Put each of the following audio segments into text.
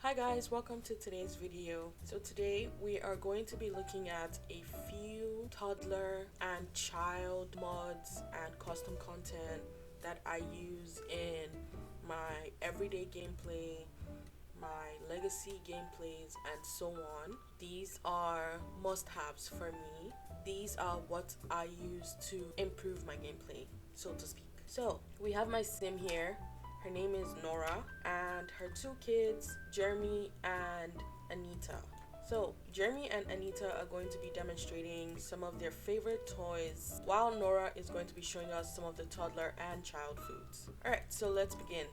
Hi guys, welcome to today's video. So today we are going to be looking at a few toddler and child mods and custom content that I use in my everyday gameplay, my legacy gameplays, and so on. These are must-haves for me. These are what I use to improve my gameplay, so to speak. So we have my sim here. Her name is Nora, and her two kids, Jeremy and Anita. So, Jeremy and Anita are going to be demonstrating some of their favorite toys, while Nora is going to be showing us some of the toddler and child foods. Alright, so let's begin.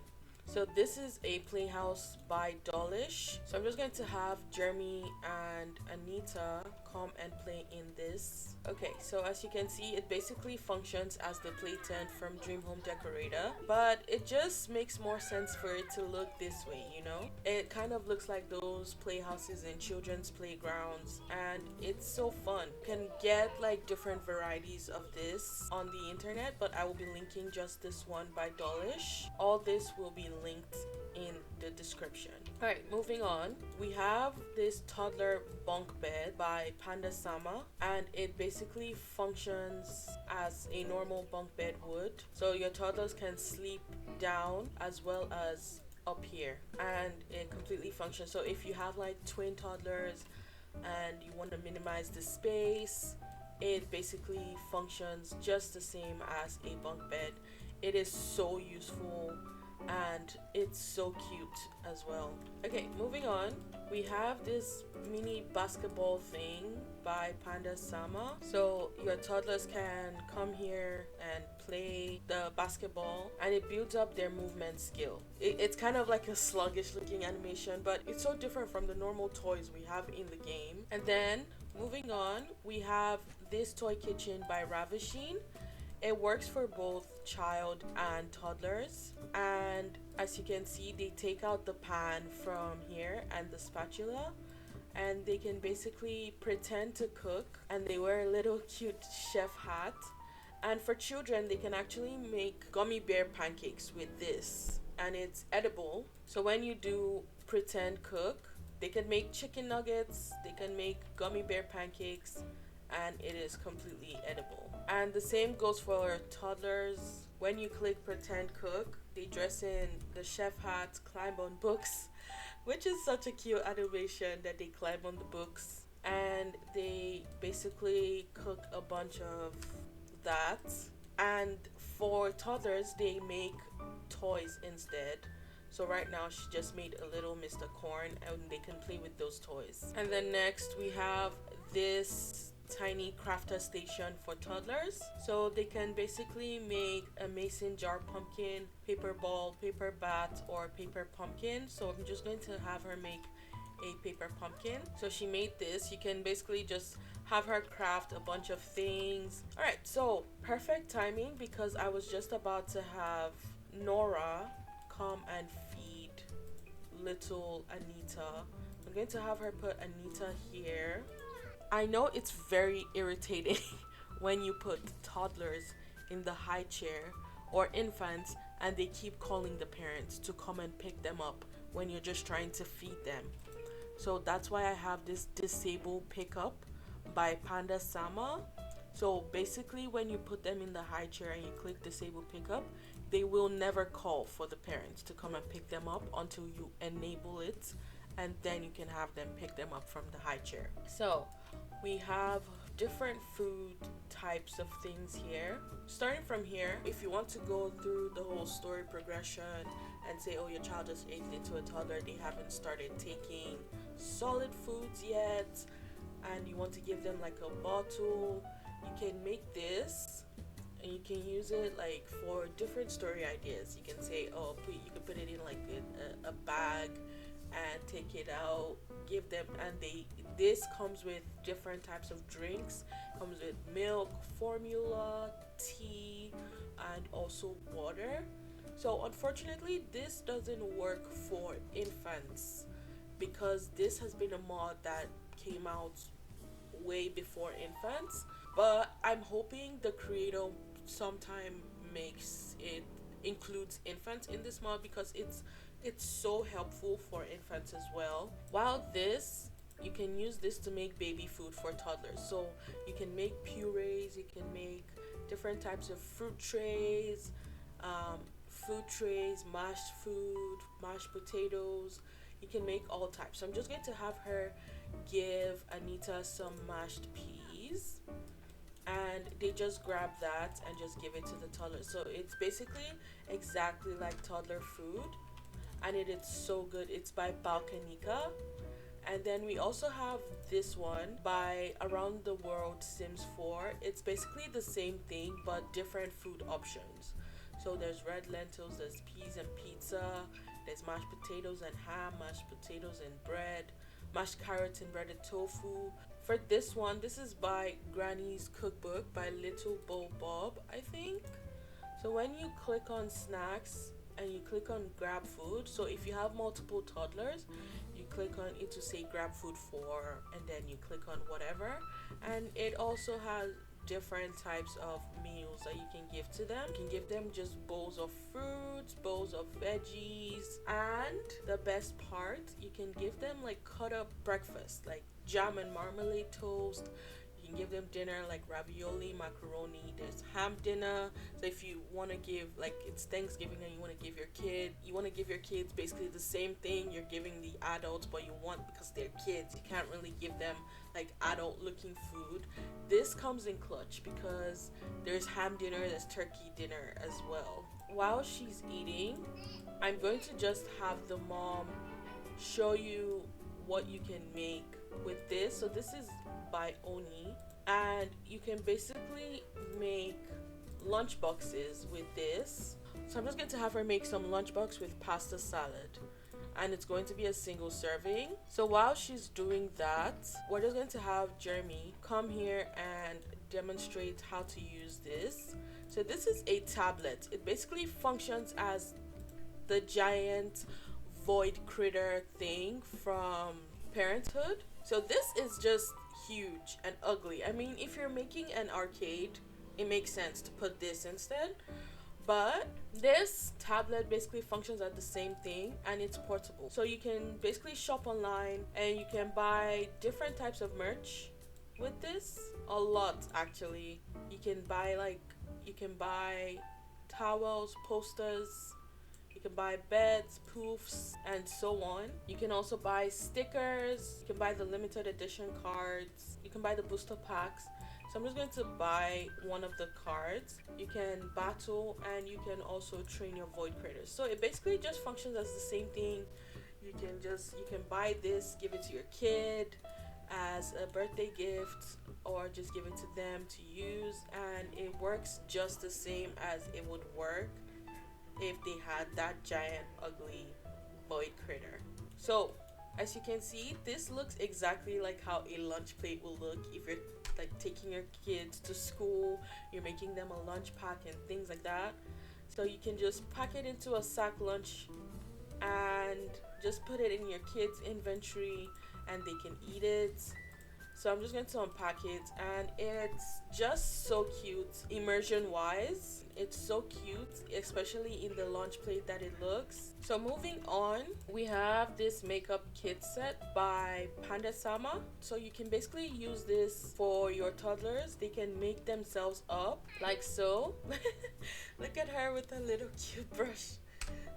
So this is a playhouse by Dawlish. So I'm just going to have Jeremy and Anita come and play in this. Okay, so as you can see, it basically functions as the play tent from Dream Home Decorator, but it just makes more sense for it to look this way, you know? It kind of looks like those playhouses in children's playgrounds, and it's so fun. You can get like different varieties of this on the internet, but I will be linking just this one by Dawlish. All this will be linked in the description. Alright, moving on. We have this toddler bunk bed by Panda Sama, and it basically functions as a normal bunk bed would. So your toddlers can sleep down as well as up here, and it completely functions. So if you have like twin toddlers and you want to minimize the space, it basically functions just the same as a bunk bed. It is so useful and it's so cute as well. Okay, moving on. We have this mini basketball thing by Panda Sama. So your toddlers can come here and play the basketball, and it builds up their movement skill. It's kind of like a sluggish looking animation, but it's so different from the normal toys we have in the game. And then moving on, we have this toy kitchen by Ravishing. It works for both child and toddlers, and as you can see, they take out the pan from here and the spatula, and they can basically pretend to cook, and they wear a little cute chef hat. And for children, they can actually make gummy bear pancakes with this, and it's edible. So when you do pretend cook, they can make chicken nuggets, they can make gummy bear pancakes, and it is completely edible. And the same goes for toddlers. When you click pretend cook, they dress in the chef hats, climb on books, which is such a cute animation that they climb on the books, and they basically cook a bunch of that. And for toddlers, they make toys instead. So right now she just made a little Mr. Corn, and they can play with those toys. And then next we have this tiny crafter station for toddlers. So they can basically make a mason jar pumpkin, paper ball, paper bat, or paper pumpkin. So I'm just going to have her make a paper pumpkin. So she made this. You can basically just have her craft a bunch of things. Alright, so perfect timing, because I was just about to have Nora come and feed little Anita. I'm going to have her put Anita here. I know it's very irritating when you put toddlers in the high chair or infants and they keep calling the parents to come and pick them up when you're just trying to feed them. So that's why I have this disable pickup by Panda Sama. So basically, when you put them in the high chair and you click disable pickup, they will never call for the parents to come and pick them up until you enable it, and then you can have them pick them up from the high chair. So we have different food types of things here. Starting from here, if you want to go through the whole story progression and say, oh, your child just aged into a toddler, they haven't started taking solid foods yet, and you want to give them like a bottle, you can make this, and you can use it like for different story ideas. You can say, oh, you can put it in like a bag and take it out, give them, and this comes with different types of drinks. Comes with milk, formula, tea, and also water. So unfortunately, this doesn't work for infants, because this has been a mod that came out way before infants, but I'm hoping the creator sometime makes it includes infants in this mod, because it's It's so helpful for infants as well. While this, you can use this to make baby food for toddlers. So you can make purees, you can make different types of fruit trays, um, food trays, mashed food, mashed potatoes. You can make all types. So I'm just going to have her give Anita some mashed peas, and they just grab that and just give it to the toddler. So it's basically exactly like toddler food, and it is so good. It's by Balkanika. And then we also have this one by Around the World Sims 4. It's basically the same thing but different food options. So there's red lentils, there's peas and pizza, there's mashed potatoes and ham, mashed potatoes and bread, mashed carrots and breaded tofu. For this one, this is by Granny's Cookbook by Little Bo Bob, I think. So when you click on snacks and you click on grab food, so if you have multiple toddlers, you click on it to say grab food for, and then you click on whatever, and it also has different types of meals that you can give to them. You can give them just bowls of fruits, bowls of veggies, and the best part, you can give them like cut up breakfast, like jam and marmalade toast. You can give them dinner like ravioli, macaroni. There's ham dinner. So if you want to give, like, it's Thanksgiving and you want to give your kids basically the same thing you're giving the adults, but you want, because they're kids, you can't really give them like adult looking food. This comes in clutch because there's ham dinner, there's turkey dinner as well. While she's eating, I'm going to just have the mom show you what you can make with this. So this is by Oni, and you can basically make lunch boxes with this. So I'm just going to have her make some lunchbox with pasta salad, and it's going to be a single serving. So while she's doing that, we're just going to have Jeremy come here and demonstrate how to use this. So this is a tablet. It basically functions as the giant void critter thing from Parenthood. So this is just huge and ugly. I mean, if you're making an arcade, it makes sense to put this instead. But this tablet basically functions as the same thing, and it's portable. So you can basically shop online and you can buy different types of merch with this. A lot, actually. You can buy towels, posters, you can buy beds, poofs, and so on. You can also buy stickers. You can buy the limited edition cards. You can buy the booster packs. So I'm just going to buy one of the cards. You can battle, and you can also train your void critters. So it basically just functions as the same thing. You can buy this, give it to your kid as a birthday gift, or just give it to them to use, and it works just the same as it would work if they had that giant ugly void critter. So as you can see, this looks exactly like how a lunch plate will look if you're like taking your kids to school, you're making them a lunch pack and things like that. So you can just pack it into a sack lunch and just put it in your kids' inventory and they can eat it. So I'm just going to unpack it, and it's just so cute immersion wise. It's so cute, especially in the lunch plate that it looks. So moving on, we have this makeup kit set by Panda Sama. So you can basically use this for your toddlers. They can make themselves up like so. Look at her with a little cute brush.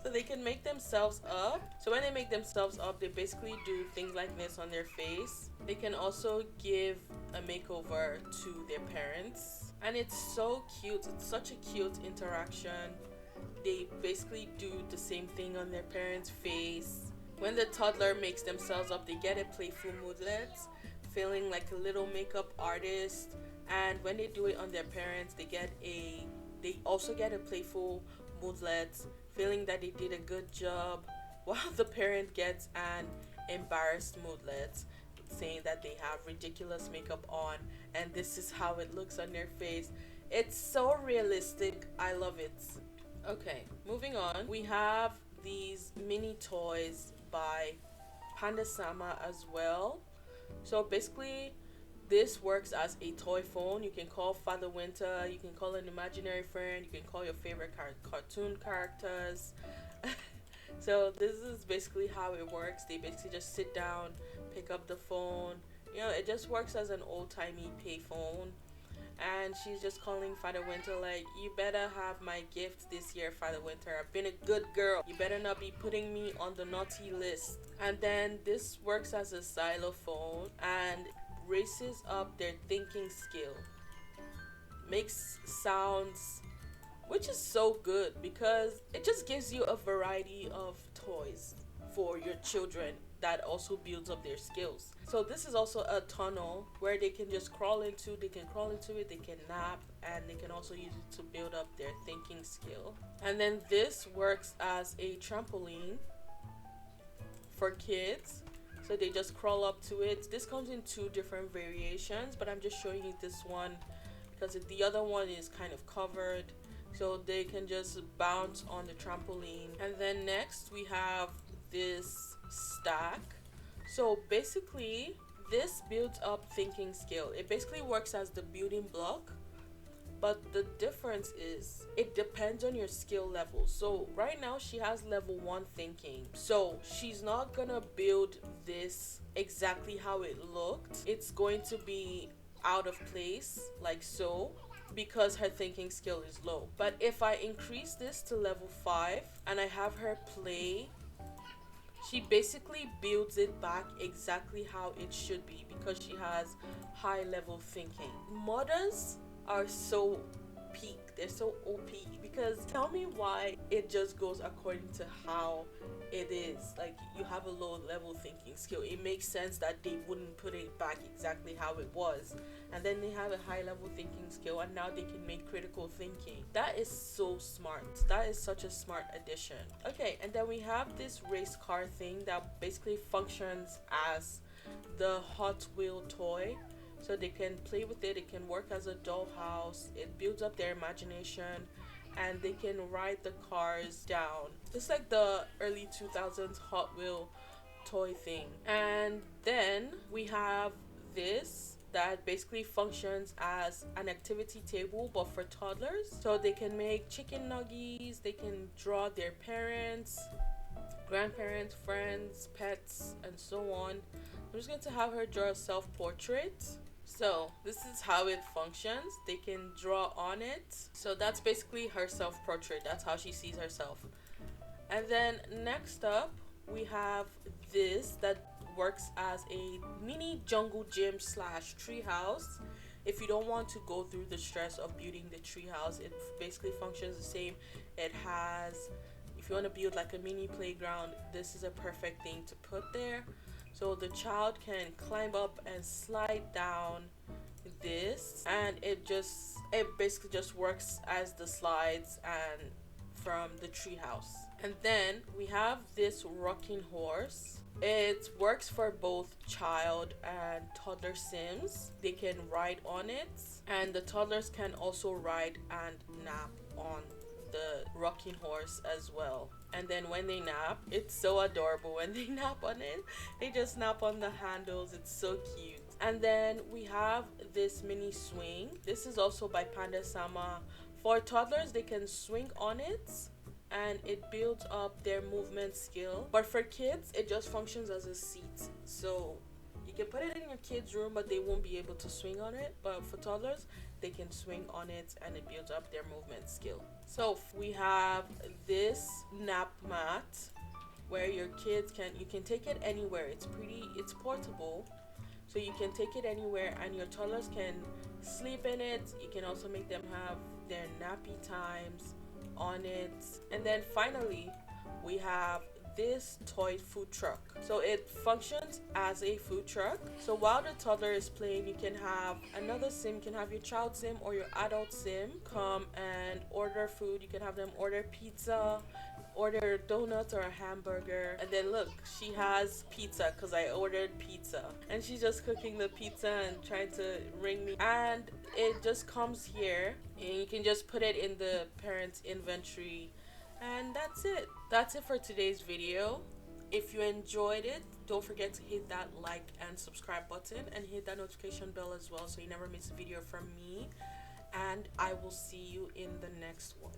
So they can make themselves up. So when they make themselves up, they basically do things like this on their face. They can also give a makeover to their parents, and it's so cute. It's such a cute interaction. They basically do the same thing on their parents' face. When the toddler makes themselves up, they get a playful moodlet, feeling like a little makeup artist. And when they do it on their parents, they also get a playful moodlet, feeling that they did a good job, while the parent gets an embarrassed moodlet, saying that they have ridiculous makeup on and this is how it looks on their face. It's so realistic. I love it. Okay, moving on. We have these mini toys by Panda Sama as well. So basically, this works as a toy phone. You can call Father Winter, you can call an imaginary friend, you can call your favorite cartoon characters. So this is basically how it works. They basically just sit down, pick up the phone. You know, it just works as an old-timey payphone. And she's just calling Father Winter like, you better have my gift this year, Father Winter. I've been a good girl. You better not be putting me on the naughty list. And then this works as a xylophone and raises up their thinking skill. Makes sounds, which is so good because it just gives you a variety of toys for your children that also builds up their skills. So this is also a tunnel where they can just crawl into, they can crawl into it, they can nap, and they can also use it to build up their thinking skill. And then this works as a trampoline for kids. So they just crawl up to it. This comes in two different variations, but I'm just showing you this one because the other one is kind of covered. So they can just bounce on the trampoline. And then next we have this stack. So basically this builds up thinking skill. It basically works as the building block, but the difference is it depends on your skill level. So right now she has level 1 thinking, so she's not gonna build this exactly how it looked. It's going to be out of place like so, because her thinking skill is low. But if I increase this to level 5 and I have her play, she basically builds it back exactly how it should be because she has high level thinking. Modders are so peak, they're so OP, because tell me why it just goes according to how it is. Like, you have a low level thinking skill, it makes sense that they wouldn't put it back exactly how it was. And then they have a high level thinking skill and now they can make critical thinking. That is so smart. That is such a smart addition. Okay, and then we have this race car thing that basically functions as the Hot Wheel toy. So they can play with it, it can work as a dollhouse, it builds up their imagination, and they can ride the cars down. It's like the early 2000s Hot Wheel toy thing. And then we have this that basically functions as an activity table but for toddlers. So they can make chicken nuggies, they can draw their parents, grandparents, friends, pets, and so on. I'm just going to have her draw a self-portrait. So this is how it functions. They can draw on it. So that's basically her self-portrait. That's how she sees herself. And then next up, we have this that works as a mini jungle gym slash treehouse. If you don't want to go through the stress of building the treehouse, it basically functions the same. It has, if you want to build like a mini playground, this is a perfect thing to put there. So the child can climb up and slide down this, and it basically just works as the slides and from the treehouse. And then we have this rocking horse. It works for both child and toddler sims. They can ride on it, and the toddlers can also ride and nap on the rocking horse as well. And then when they nap, it's so adorable. When they nap on it, they just nap on the handles. It's so cute. And then we have this mini swing. This is also by Panda Sama. For toddlers, they can swing on it and it builds up their movement skill. But for kids, it just functions as a seat. So you can put it in your kids' room, but they won't be able to swing on it. But for toddlers, they can swing on it and it builds up their movement skill. So we have this nap mat where your kids you can take it anywhere. It's portable, so you can take it anywhere and your toddlers can sleep in it. You can also make them have their nappy times on it. And then finally, we have this toy food truck. So it functions as a food truck. So while the toddler is playing, you can have another sim, you can have your child sim or your adult sim come and order food. You can have them order pizza, order donuts or a hamburger. And then look, she has pizza because I ordered pizza, and she's just cooking the pizza and trying to ring me. And it just comes here and you can just put it in the parent's inventory. And that's it. That's it for today's video. If you enjoyed it, don't forget to hit that like and subscribe button and hit that notification bell as well so you never miss a video from me. And I will see you in the next one.